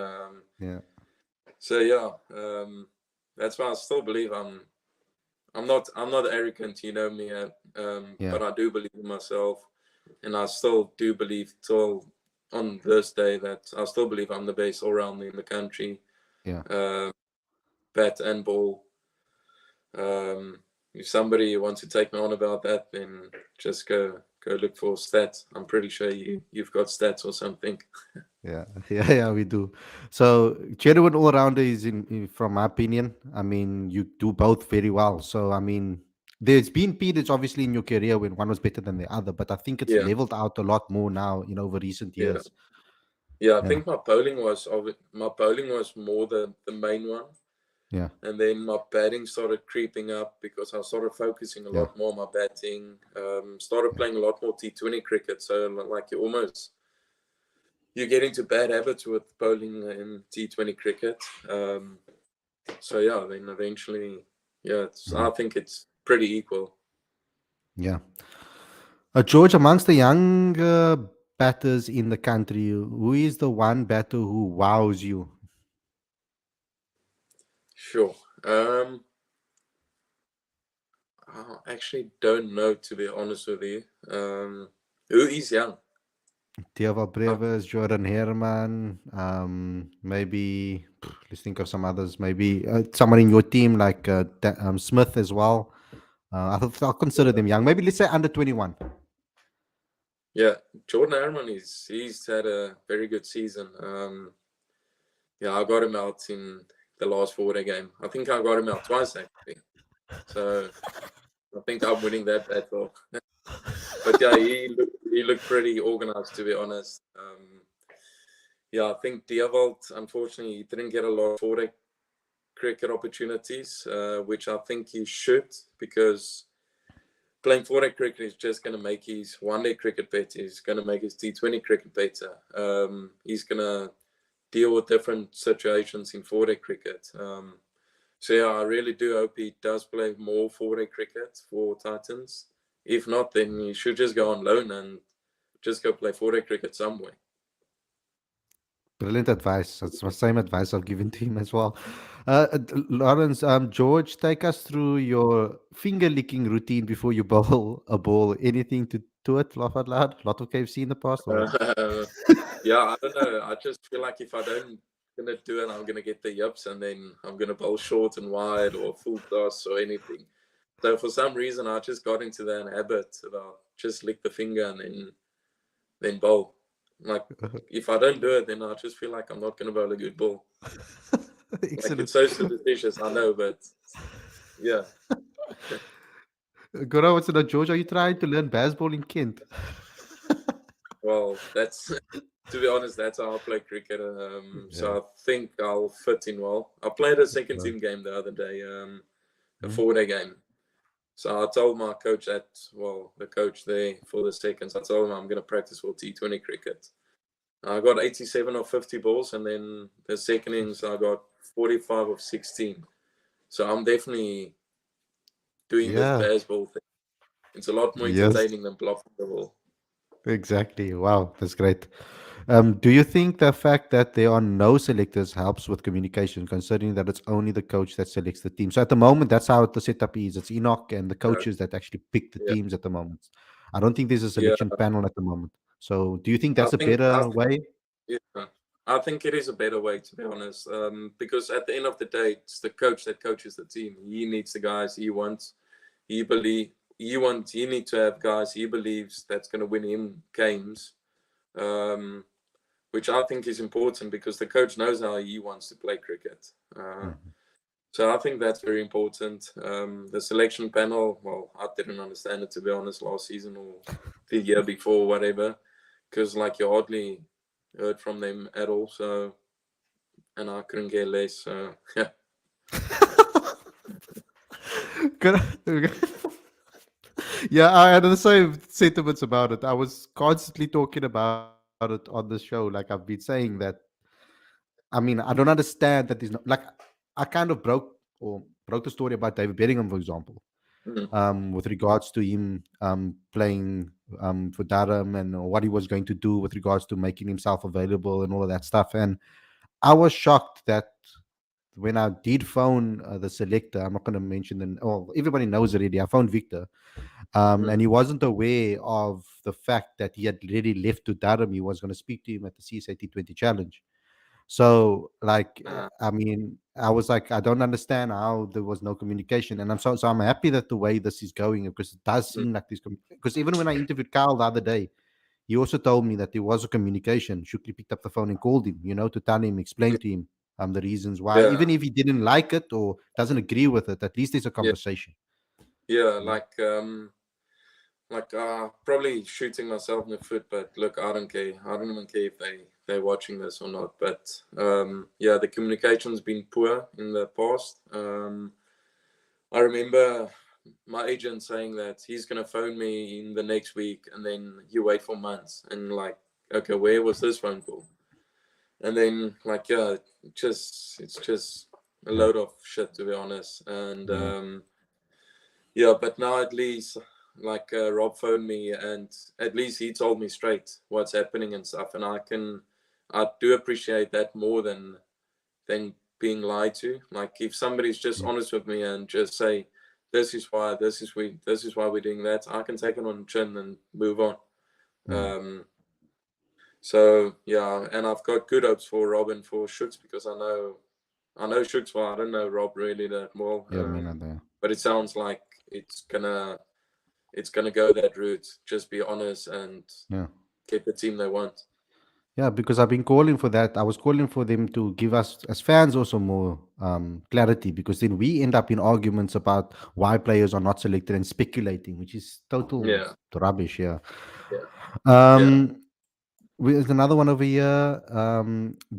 Yeah. So yeah, that's why I still believe I'm not arrogant, you know me, Yeah. but I do believe in myself, and I still do believe till on this day that I still believe I'm the best all round in the country, Yeah. bat and ball. If somebody wants to take me on about that, then just go look for stats. I'm pretty sure you've got stats or something. Yeah, yeah, we do. So, genuine all rounder is from my opinion. I mean, you do both very well. So, I mean, there's been periods obviously in your career when one was better than the other, but I think it's Yeah, leveled out a lot more now, over recent yeah, years. yeah. I Yeah, think my bowling was more the main one. yeah, And then my batting started creeping up because I started focusing a yeah, lot more on my batting. Started yeah. playing a lot more T20 cricket. So like you get into bad habits with bowling in T20 cricket. So yeah, then eventually, yeah, I Mhm. think it's pretty equal. Yeah. George, amongst the younger batters in the country, who is the one batter who wows you? Sure. I actually don't know, to be honest with you. Who is young? Theo Uh, Brevis, Jordan Herman, maybe let's think of some others. Maybe someone in your team like Smith as well. I'll consider them young. Maybe let's say under 21. yeah, Jordan Herman he's had a very good season. Yeah, I got him out in the last 4-day game. I think I got him out twice actually. So I think I'm winning that battle. But yeah, he looked pretty organized, to be honest. Yeah, I think Diavolt, unfortunately, he didn't get a lot of 4-day cricket opportunities, which I think he should, because playing 4-day cricket is just going to make his 1-day cricket better. He's going to make his T20 cricket better. He's going to deal with different situations in 4-day cricket. So yeah, I really do hope he does play more 4-day cricket for Titans. If not, then he should just go on loan and just go play 4-day cricket somewhere. Brilliant advice. That's the same advice I've given to him as well. Lawrence, George, take us through your finger licking routine before you bowl a ball. Anything to it? Laugh out loud. A lot of KFC in the past, or Uh, yeah, I don't know. I just feel like if I don't gonna do it, I'm gonna get the yips, and then I'm gonna bowl short and wide or full toss or anything. So for some reason, I just got into that habit about just lick the finger and then bowl. Like if I don't do it, then I just feel like I'm not gonna bowl a good ball. Like excellent. it's so superstitious, I know, but yeah. Good. I want to know, George, are you trying to learn baseball in Kent? Well, that's to be honest, that's how I play cricket. Yeah. So I think I'll fit in well. I played a second Right. team game the other day, a Mm. 4-day game. So I told my coach that, well, the coach there for the seconds, I told him I'm going to practice for T20 cricket. I got 87 of 50 balls, and then the second innings I got 45 of 16. So I'm definitely doing this Yeah. baseball thing. It's a lot more Yes. entertaining than blocking the ball. Exactly. Wow, that's great. Do you think the fact that there are no selectors helps with communication, considering that it's only the coach that selects the team? So at the moment, that's how the setup is. It's Enoch and the Yeah, coaches that actually pick the yeah, teams at the moment. I don't think there's a yeah. selection panel at the moment. So do you think I that's a think better way? yeah, I think it is a better way, to be honest. Because at the end of the day, it's the coach that coaches the team. He needs the guys he wants. He believe he need to have guys he believes that's going to win him games, um, which I think is important because the coach knows how he wants to play cricket. Mhm. So I think that's very important. The selection panel, well, I didn't understand it, to be honest, last season or the year before, whatever, because like you hardly heard from them at all. So, and I couldn't care less. So yeah. Good. Yeah, I had the same sentiments about it. I was constantly talking about it on the show. Like I've been saying that. I mean, I don't understand that there's no like. I kind of broke the story about David Bellingham, for example, Mhm. with regards to him playing for Durham and what he was going to do with regards to making himself available and all of that stuff. And I was shocked that when I did phone the selector, I'm not going to mention the. Oh, everybody knows already. I phoned Victor, and he wasn't aware of the fact that he had already left to Durham. He was going to speak to him at the CSA T20 Challenge. So, like, Uh, I mean, I was like, I don't understand how there was no communication, and so I'm happy that the way this is going because it does mm, seem like this. Because even when I interviewed Carl the other day, he also told me that there was a communication. Shukri picked up the phone and called him, to tell him, explain to him the reasons why, yeah, even if he didn't like it or doesn't agree with it. At least there's a yeah, conversation. yeah. Mm. Like probably shooting myself in the foot, but look, I don't care. I don't even care if they're watching this or not. But yeah, the communication's been poor in the past. I remember my agent saying that he's gonna phone me in the next week, and then you wait for months, and like, okay, where was this phone call? And then like, yeah, it's just a Yeah. load of shit, to be honest. And Yeah. yeah, but now at least like Rob phoned me, and at least he told me straight what's happening and stuff, and I do appreciate that more than being lied to. Like if somebody's just honest with me and just say, this is why we're doing that, I can take it on the chin and move on. So yeah, and I've got good hopes for Rob and for Schutz, because I know Schutz well. I don't know Rob really that well. Yeah, me neither. But it sounds like it's gonna go that route. Just be honest and Yeah. get the team they want. Yeah, because I've been calling for that. I was calling for them to give us, as fans, also more clarity, because then we end up in arguments about why players are not selected and speculating, which is total Yeah, rubbish. Yeah. yeah, yeah. Um, there's another one over here.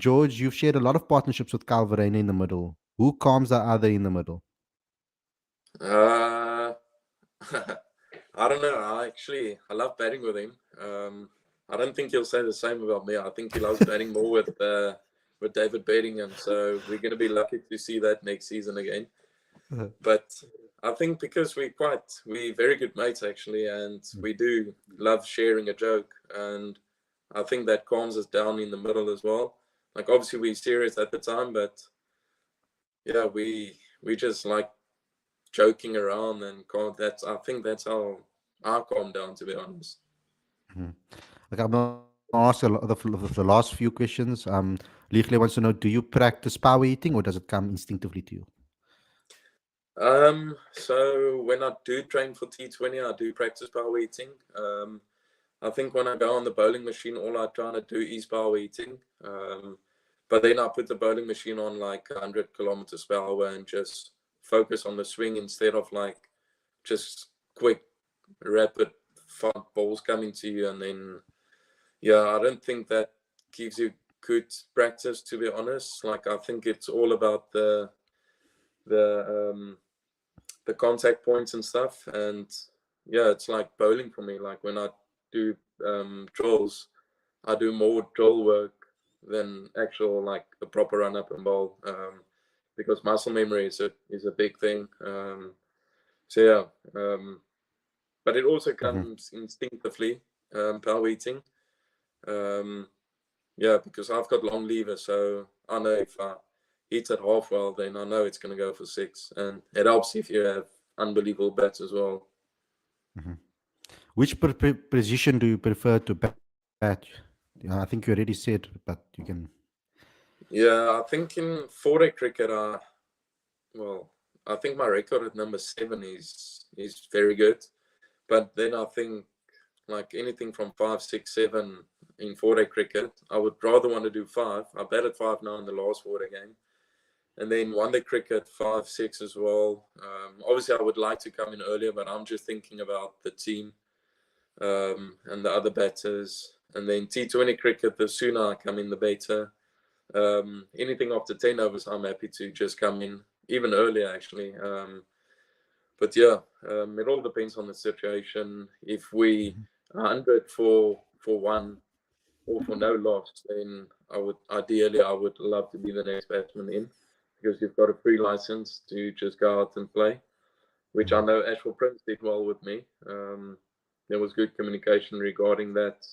George, you've shared a lot of partnerships with Calvarena in the middle. Who calms the other in the middle? Uh, I don't know. I love batting with him. I don't think he'll say the same about me. I think he loves batting more with David Bedingham. So we're going to be lucky to see that next season again. But I think because we're very good mates actually, and we do love sharing a joke, and I think that calms us down in the middle as well. Like obviously we're serious at the time, but yeah, we just like joking around and calm. I think that's how I calm down, to be honest. Okay, I'm gonna ask the last few questions. Ligle wants to know: do you practice power eating, or does it come instinctively to you? So when I do train for T20, I do practice power eating. I think when I go on the bowling machine, all I try to do is power eating. But then I put the bowling machine on like 100 kilometers per hour and just focus on the swing instead of like just quick, rapid balls coming to you. And then, yeah, I don't think that gives you good practice, to be honest. Like I think it's all about the contact points and stuff. And yeah, it's like bowling for me. Like when I do drills, I do more drill work than actual like a proper run up and bowl, because muscle memory is a big thing. So yeah, but it also comes instinctively, power eating. Yeah, because I've got long levers, so I know if I hit it half well, then I know it's going to go for 6, and it helps if you have unbelievable bats as well. Which position do you prefer to bat? Yeah, I think you already said, but you can. Yeah, I think in 4-day cricket, well, I think my record at number 7 is very good, but then I think like anything from 5, 6, 7 in 4-day cricket, I would rather want to do 5. I batted 5 now in the last 4-day game. And then 1-day cricket, 5, 6 as well. Obviously, I would like to come in earlier, but I'm just thinking about the team, and the other batters. And then T20 cricket, the sooner I come in, the better. Anything after 10 overs, I'm happy to just come in, even earlier, actually. But yeah, it all depends on the situation. If we are 100 for 1 or for no loss, then I would love to be the next batsman in, because you've got a free license to just go out and play, which I know Ashwell Prince did well with me. There was good communication regarding that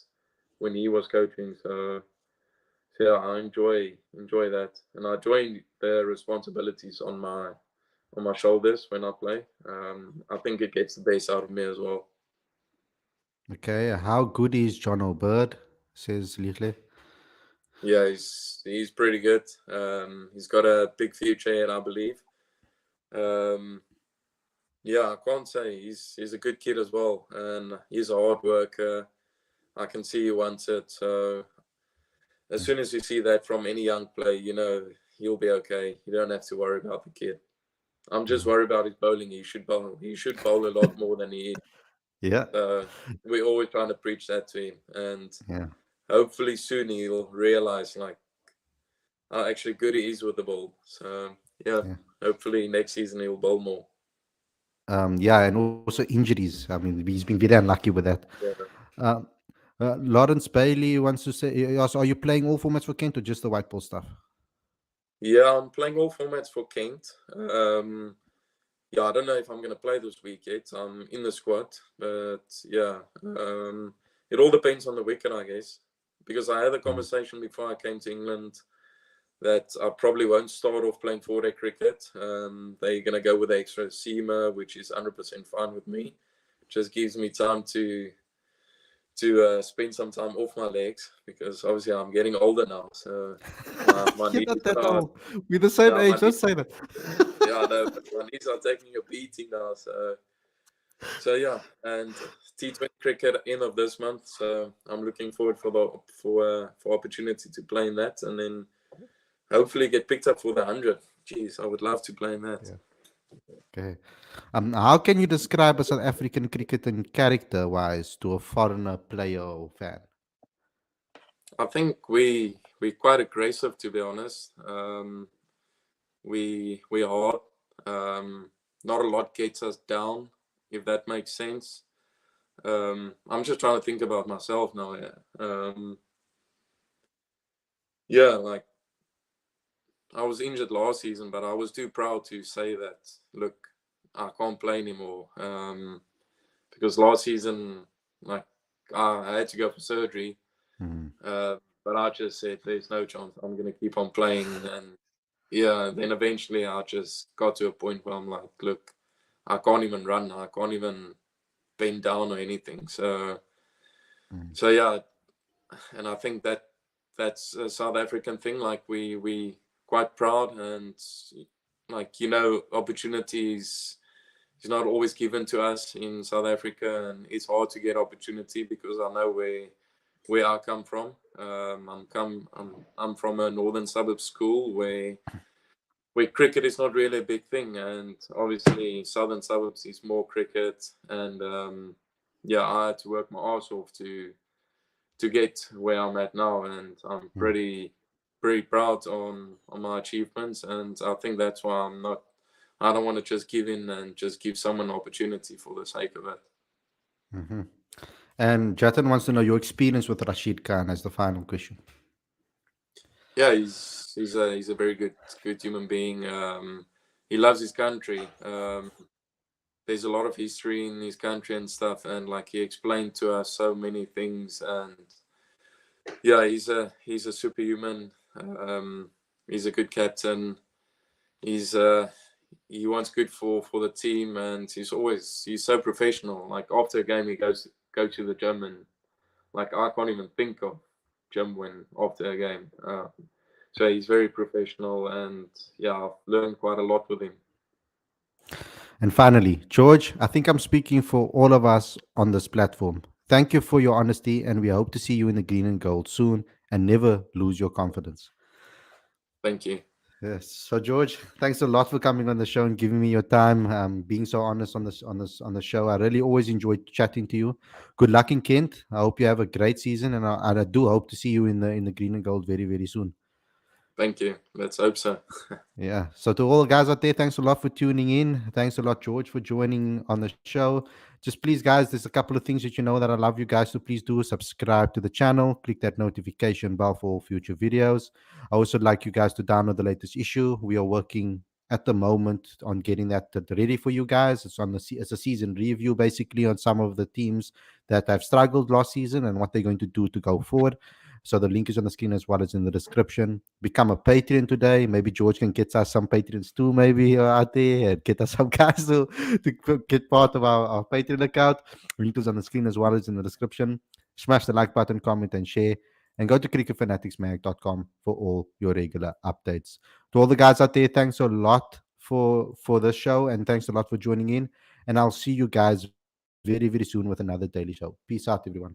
when he was coaching. So yeah, I enjoy that, and I enjoy the responsibilities on my shoulders when I play. I think it gets the best out of me as well. Okay, how good is John O'Bird? Says Ligle. Yeah, he's pretty good. He's got a big future here, I believe. Yeah, I can't say he's a good kid as well, and he's a hard worker. I can see he wants it. So as soon as you see that from any young player, you know he'll be okay. You don't have to worry about the kid. I'm just worried about his bowling. He should bowl. He should bowl a lot more than he is. Yeah, We're always trying to preach that to him, and yeah, hopefully soon he'll realize like how actually good he is with the ball. So yeah, yeah. hopefully next season he'll bowl more. Yeah, and also injuries. I mean, he's been very unlucky with that. Yeah. Um, Lawrence Bailey wants to say, he asks, are you playing all formats for Kent or just the white ball stuff? Yeah, I'm playing all formats for Kent. Yeah, I don't know if I'm going to play this week yet. I'm in the squad, but yeah, it all depends on the wicket, I guess. Because I had a conversation before I came to England. that I probably won't start off playing 4-day cricket. They're going to go with the extra seamer, which is 100% fine with me. Just gives me time to spend some time off my legs, because obviously I'm getting older now. So my You're knees not that are, old. We're the same yeah, age. Don't say that. yeah, no, but my knees are taking a beating now. So yeah, and T20 cricket end of this month. So I'm looking forward for opportunity to play in that, and then hopefully get picked up for the 100. Jeez, I would love to play in that. Yeah. Okay. How can you describe a South African cricket in character-wise to a foreigner player or fan? I think we're quite aggressive, to be honest. We hard. Not a lot gets us down, if that makes sense. I'm just trying to think about myself now. Yeah. Yeah, like I was injured last season, but I was too proud to say that, look, I can't play anymore. Because last season, like, I had to go for surgery. But I just said, there's no chance. I'm going to keep on playing. And yeah, then eventually I just got to a point where I'm like, look, I can't even run. I can't even bend down or anything. So yeah, and I think that's a South African thing. Like we quite proud, and like, opportunities is not always given to us in South Africa, and it's hard to get opportunity, because I know where I come from. I'm from a northern suburb school where cricket is not really a big thing, and obviously southern suburbs is more cricket. And yeah, I had to work my ass off to get where I'm at now, and I'm pretty proud on my achievements. And I think that's why I don't want to just give in and just give someone an opportunity for the sake of it. Mm-hmm. And Jatin wants to know your experience with Rashid Khan as the final question. Yeah, he's a very good human being. He loves his country. There's a lot of history in his country and stuff, and like, he explained to us so many things. And yeah, he's a superhuman. He's a good captain. He wants good for the team, and he's so professional. Like, after a game, he go to the gym, and like, I can't even think of gym when after a game. So he's very professional, and yeah, I've learned quite a lot with him. And finally, George, I think I'm speaking for all of us on this platform. Thank you for your honesty, and we hope to see you in the green and gold soon, and never lose your confidence. Thank you. Yes. So, George, thanks a lot for coming on the show and giving me your time, being so honest on the show. I really always enjoyed chatting to you. Good luck in Kent. I hope you have a great season, and I do hope to see you in the green and gold very, very soon. Thank you. Let's hope so. Yeah. So to all the guys out there, thanks a lot for tuning in. Thanks a lot, George, for joining on the show. Just please, guys, there's a couple of things that you know that I love you guys. So please do subscribe to the channel, click that notification bell for all future videos. I also like you guys to download the latest issue. We are working at the moment on getting that ready for you guys. It's a season review basically on some of the teams that have struggled last season and what they're going to do to go forward. So the link is on the screen as well as in the description. Become a Patreon today. Maybe George can get us some Patreons too, maybe out there, and get us some guys to get part of our Patreon account. Link is on the screen as well as in the description. Smash the like button, comment, and share. And go to cricketfanaticsmag.com for all your regular updates. To all the guys out there, thanks a lot for the show, and thanks a lot for joining in. And I'll see you guys very, very soon with another daily show. Peace out, everyone.